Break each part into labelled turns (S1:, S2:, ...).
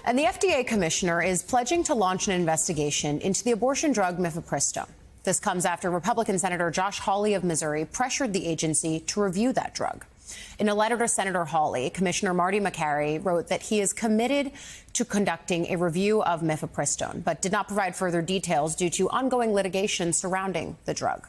S1: And the FDA commissioner is pledging to launch an investigation into the abortion drug mifepristone. This comes after Republican Senator Josh Hawley of Missouri pressured the agency to review that drug. In a letter to Senator Hawley, Commissioner Marty Makary wrote that he is committed to conducting a review of mifepristone, but did not provide further details due to ongoing litigation surrounding the drug.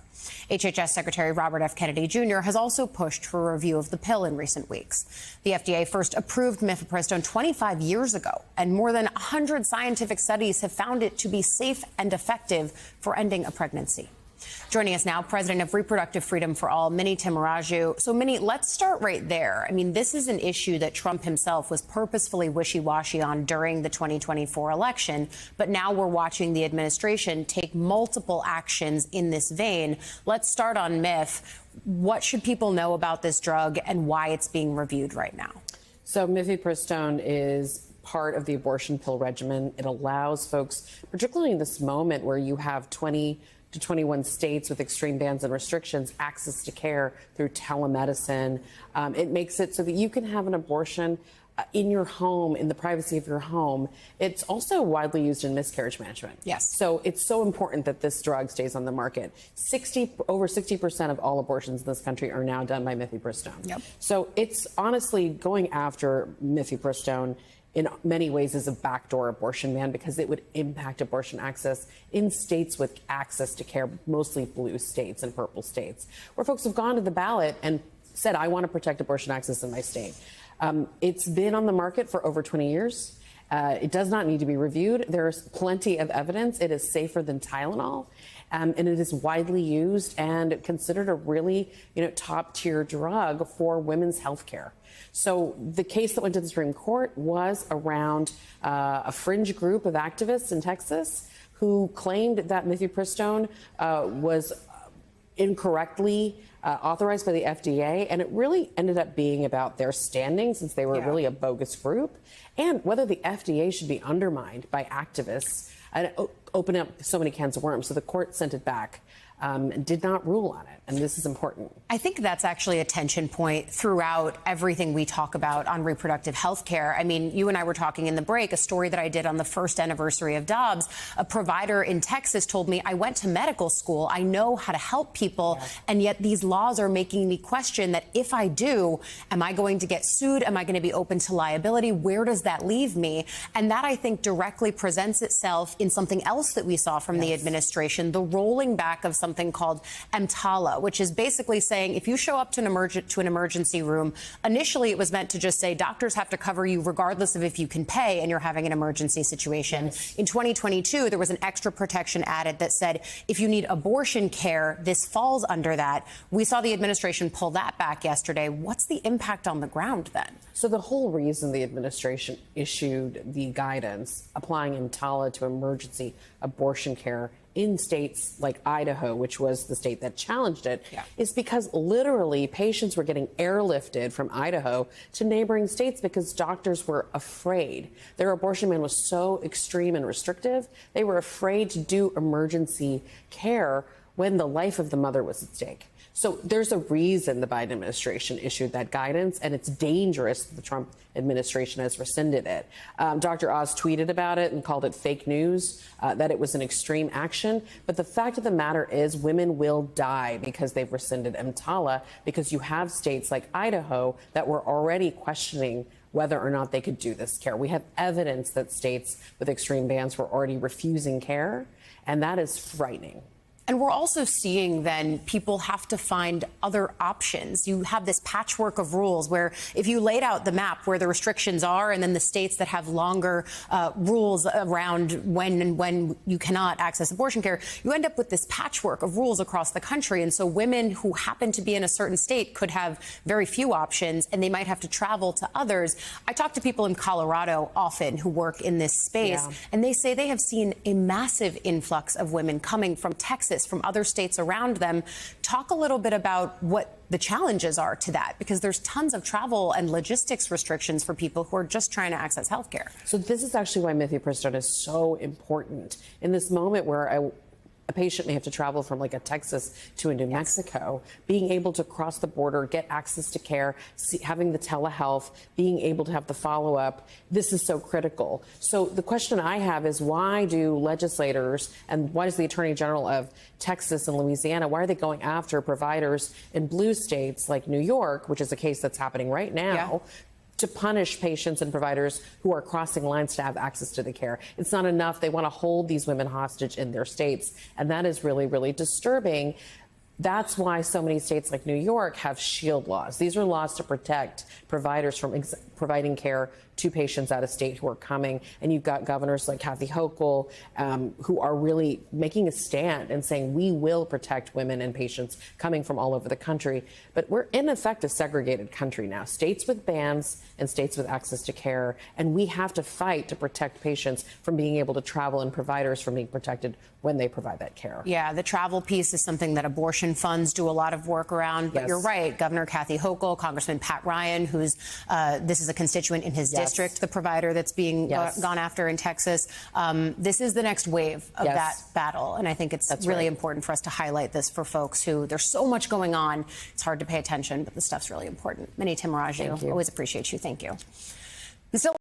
S1: HHS Secretary Robert F. Kennedy Jr. has also pushed for a review of the pill in recent weeks. The FDA first approved mifepristone 25 years ago, and more than 100 scientific studies have found it to be safe and effective for ending a pregnancy. Joining us now, President of Reproductive Freedom for All, Minnie Tamaraju. So, Minnie, let's start right there. I mean, this is an issue that Trump himself was purposefully wishy-washy on during the 2024 election, but now we're watching the administration take multiple actions in this vein. Let's start on MIF. What should people know about this drug and why it's being reviewed right now?
S2: So, mifepristone is part of the abortion pill regimen. It allows folks, particularly in this moment where you have 20 to 21 states with extreme bans and restrictions, access to care through telemedicine. It makes it so that you can have an abortion in your home, in the privacy of your home. It's also widely used in miscarriage management.
S1: Yes.
S2: So it's so important that this drug stays on the market. Over 60% of all abortions in this country are now done by mifepristone.
S1: Yep.
S2: So it's honestly going after mifepristone in many ways is a backdoor abortion ban because it would impact abortion access in states with access to care, mostly blue states and purple states, where folks have gone to the ballot and said, I want to protect abortion access in my state. It's been on the market for over 20 years. It does not need to be reviewed. There's plenty of evidence. It is safer than Tylenol, and it is widely used and considered a really, top-tier drug for women's health care. So the case that went to the Supreme Court was around a fringe group of activists in Texas who claimed that mifepristone was incorrectly authorized by the FDA, and it really ended up being about their standing, since they were really a bogus group, and whether the FDA should be undermined by activists and open up so many cans of worms. So the court sent it back. Did not rule on it. And this is important.
S1: I think that's actually a tension point throughout everything we talk about on reproductive health care. I mean, you and I were talking in the break, a story that I did on the first anniversary of Dobbs. A provider in Texas told me, I went to medical school. I know how to help people. Yeah. And yet these laws are making me question that if I do, am I going to get sued? Am I going to be open to liability? Where does that leave me? And that, I think, directly presents itself in something else that we saw from the administration, the rolling back of something called EMTALA, which is basically saying if you show up to an emergency room, initially it was meant to just say doctors have to cover you regardless of if you can pay and you're having an emergency situation. Yes. In 2022, there was an extra protection added that said if you need abortion care, this falls under that. We saw the administration pull that back yesterday. What's the impact on the ground then?
S2: So the whole reason the administration issued the guidance applying EMTALA to emergency abortion care in states like Idaho, which was the state that challenged it, is because literally patients were getting airlifted from Idaho to neighboring states because doctors were afraid. Their abortion ban was so extreme and restrictive, they were afraid to do emergency care when the life of the mother was at stake. So there's a reason the Biden administration issued that guidance, and it's dangerous that the Trump administration has rescinded it. Dr. Oz tweeted about it and called it fake news, that it was an extreme action. But the fact of the matter is women will die because they've rescinded EMTALA, because you have states like Idaho that were already questioning whether or not they could do this care. We have evidence that states with extreme bans were already refusing care, and that is frightening.
S1: And we're also seeing then people have to find other options. You have this patchwork of rules where if you laid out the map where the restrictions are and then the states that have longer rules around when you cannot access abortion care, you end up with this patchwork of rules across the country. And so women who happen to be in a certain state could have very few options and they might have to travel to others. I talk to people in Colorado often who work in this space, and they say they have seen a massive influx of women coming from Texas, from other states around them. Talk a little bit about what the challenges are to that, because there's tons of travel and logistics restrictions for people who are just trying to access health care.
S2: So this is actually why mifepristone is so important in this moment where a patient may have to travel from like a Texas to a New Mexico, being able to cross the border, get access to care, having the telehealth, being able to have the follow-up, this is so critical. So the question I have is, why do legislators and why does the Attorney General of Texas and Louisiana, why are they going after providers in blue states like New York, which is a case that's happening right now, to punish patients and providers who are crossing lines to have access to the care? It's not enough. They want to hold these women hostage in their states. And that is really, really disturbing. That's why so many states like New York have shield laws. These are laws to protect providers from providing care to patients out of state who are coming. And you've got governors like Kathy Hochul who are really making a stand and saying we will protect women and patients coming from all over the country. But we're in effect a segregated country now, states with bans and states with access to care. And we have to fight to protect patients from being able to travel and providers from being protected when they provide that care.
S1: Yeah, the travel piece is something that abortion funds do a lot of work around. But you're right, Governor Kathy Hochul, Congressman Pat Ryan, who's this is a constituent in his district, the provider that's being gone after in Texas. This is the next wave of that battle. And I think it's really important for us to highlight this for folks who there's so much going on. It's hard to pay attention, but the stuff's really important. Mini Timoraju, always appreciate you. Thank you. Still